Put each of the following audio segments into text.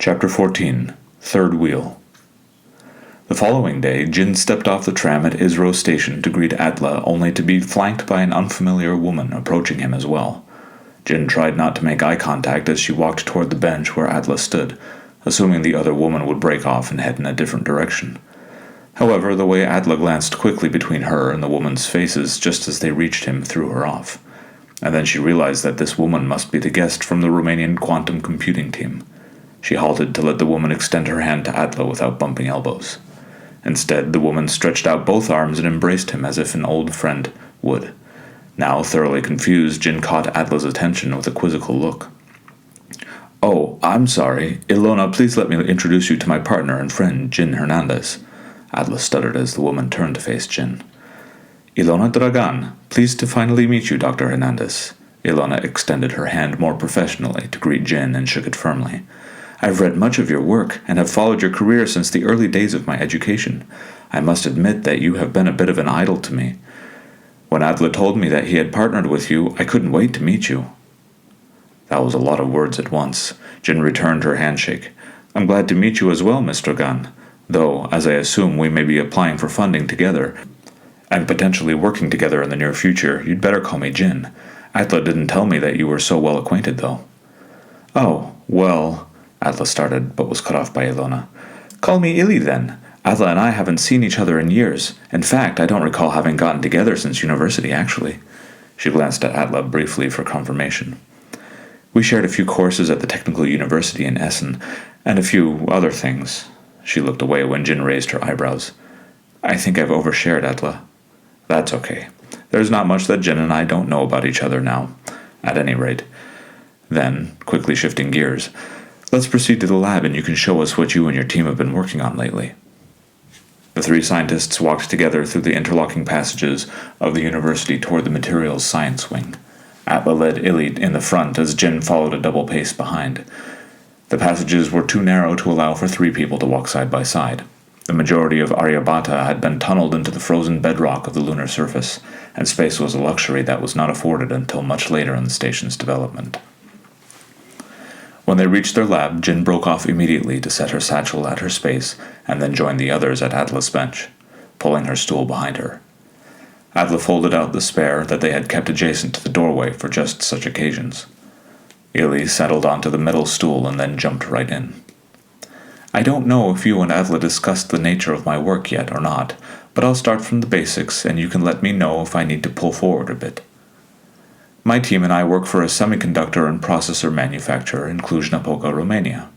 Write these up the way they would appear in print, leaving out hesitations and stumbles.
Chapter 14. Third Wheel. The following day, Jin stepped off the tram at Isro Station to greet Atla, only to be flanked by an unfamiliar woman approaching him as well. Jin tried not to make eye contact as she walked toward the bench where Atla stood, assuming the other woman would break off and head in a different direction. However, the way Atla glanced quickly between her and the woman's faces just as they reached him threw her off. And then she realized that this woman must be the guest from the Romanian quantum computing team. She halted to let the woman extend her hand to Atla without bumping elbows. Instead, the woman stretched out both arms and embraced him as if an old friend would. Now, thoroughly confused, Jin caught Atla's attention with a quizzical look. "Oh, I'm sorry. Ilona, please let me introduce you to my partner and friend, Jin Hernandez," Atla stuttered as the woman turned to face Jin. "Ilona Dragan, pleased to finally meet you, Dr. Hernandez." Ilona extended her hand more professionally to greet Jin and shook it firmly. "I've read much of your work and have followed your career since the early days of my education. I must admit that you have been a bit of an idol to me. When Atla told me that he had partnered with you, I couldn't wait to meet you." That was a lot of words at once. Jin returned her handshake. "I'm glad to meet you as well, Miss Dragan. Though, as I assume we may be applying for funding together, and potentially working together in the near future, you'd better call me Jin. Atla didn't tell me that you were so well acquainted, though." "Oh, well," Atla started, but was cut off by Ilona. "Call me Ili, then. Atla and I haven't seen each other in years. In fact, I don't recall having gotten together since university, actually." She glanced at Atla briefly for confirmation. "We shared a few courses at the Technical University in Essen, and a few other things." She looked away when Jin raised her eyebrows. "I think I've overshared, Atla." "That's okay. There's not much that Jin and I don't know about each other now, at any rate." Then, quickly shifting gears, "Let's proceed to the lab and you can show us what you and your team have been working on lately." The three scientists walked together through the interlocking passages of the university toward the materials science wing. Atla led Ili in the front as Jin followed a double pace behind. The passages were too narrow to allow for three people to walk side by side. The majority of Aryabhata had been tunneled into the frozen bedrock of the lunar surface, and space was a luxury that was not afforded until much later in the station's development. When they reached their lab, Jin broke off immediately to set her satchel at her space and then joined the others at Atla's bench, pulling her stool behind her. Atla folded out the spare that they had kept adjacent to the doorway for just such occasions. Ili settled onto the middle stool and then jumped right in. "I don't know if you and Atla discussed the nature of my work yet or not, but I'll start from the basics and you can let me know if I need to pull forward a bit. My team and I work for a semiconductor and processor manufacturer in Cluj-Napoca, Romania.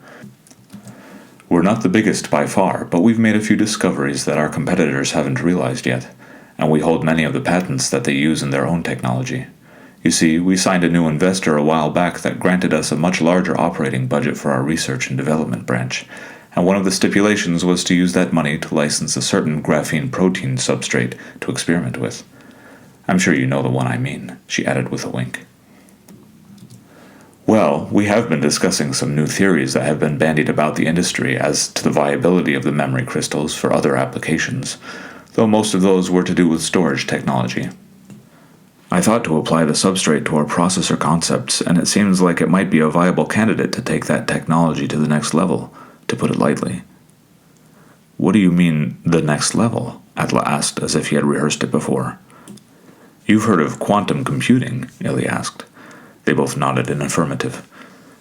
We're not the biggest by far, but we've made a few discoveries that our competitors haven't realized yet, and we hold many of the patents that they use in their own technology. You see, we signed a new investor a while back that granted us a much larger operating budget for our research and development branch, and one of the stipulations was to use that money to license a certain graphene protein substrate to experiment with. I'm sure you know the one I mean," she added with a wink. "Well, we have been discussing some new theories that have been bandied about the industry as to the viability of the memory crystals for other applications, though most of those were to do with storage technology. I thought to apply the substrate to our processor concepts, and it seems like it might be a viable candidate to take that technology to the next level, to put it lightly." "What do you mean, the next level?" Atla asked as if he had rehearsed it before. "You've heard of quantum computing?" Ili asked. They both nodded in affirmative.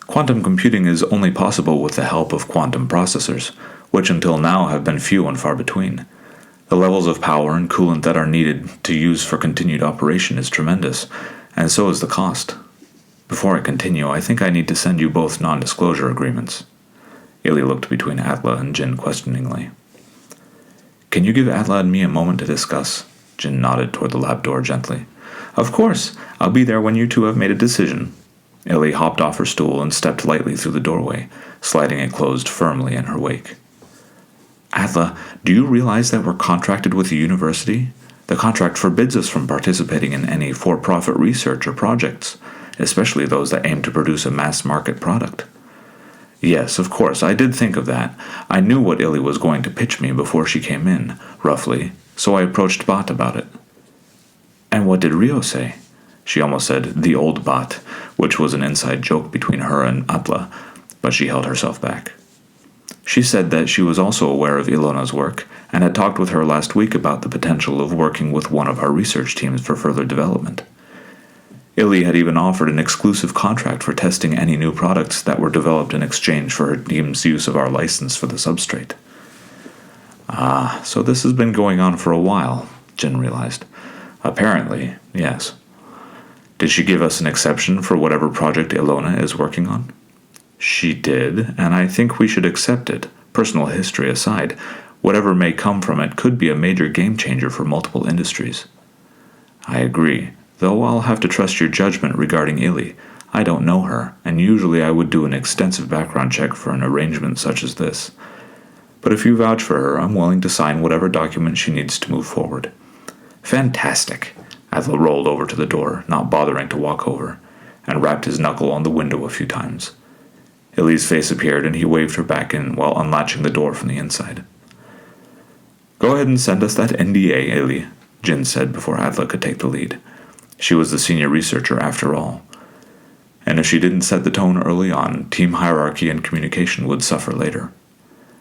"Quantum computing is only possible with the help of quantum processors, which until now have been few and far between. The levels of power and coolant that are needed to use for continued operation is tremendous, and so is the cost. Before I continue, I think I need to send you both non-disclosure agreements." Ili looked between Atla and Jin questioningly. "Can you give Atla and me a moment to discuss?" Jin nodded toward the lab door gently. "Of course. I'll be there when you two have made a decision." Ili hopped off her stool and stepped lightly through the doorway, sliding it closed firmly in her wake. "Atla, do you realize that we're contracted with the university? The contract forbids us from participating in any for-profit research or projects, especially those that aim to produce a mass-market product." "Yes, of course, I did think of that. I knew what Ili was going to pitch me before she came in, roughly, so I approached Bot about it." "And what did Rio say?" She almost said the old Bot, which was an inside joke between her and Atla, but she held herself back. She said that she was also aware of Ilona's work and had talked with her last week about the potential of working with one of our research teams for further development. Illy had even offered an exclusive contract for testing any new products that were developed in exchange for her team's use of our license for the substrate. Ah, so this has been going on for a while, Jin realized. Apparently, yes. Did she give us an exception for whatever project Ilona is working on? She did, and I think we should accept it. Personal history aside, whatever may come from it could be a major game changer for multiple industries. I agree, though I'll have to trust your judgment regarding Illy. I don't know her, and usually I would do an extensive background check for an arrangement such as this. But if you vouch for her, I'm willing to sign whatever document she needs to move forward. Fantastic. Adler rolled over to the door, not bothering to walk over, and rapped his knuckle on the window a few times. Illy's face appeared, and he waved her back in while unlatching the door from the inside. Go ahead and send us that NDA, Illy, Jin said before Adler could take the lead. She was the senior researcher after all. And if she didn't set the tone early on, team hierarchy and communication would suffer later.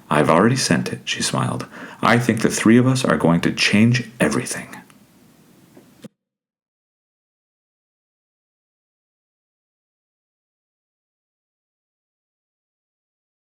I've already sent it, she smiled. I think the three of us are going to change everything.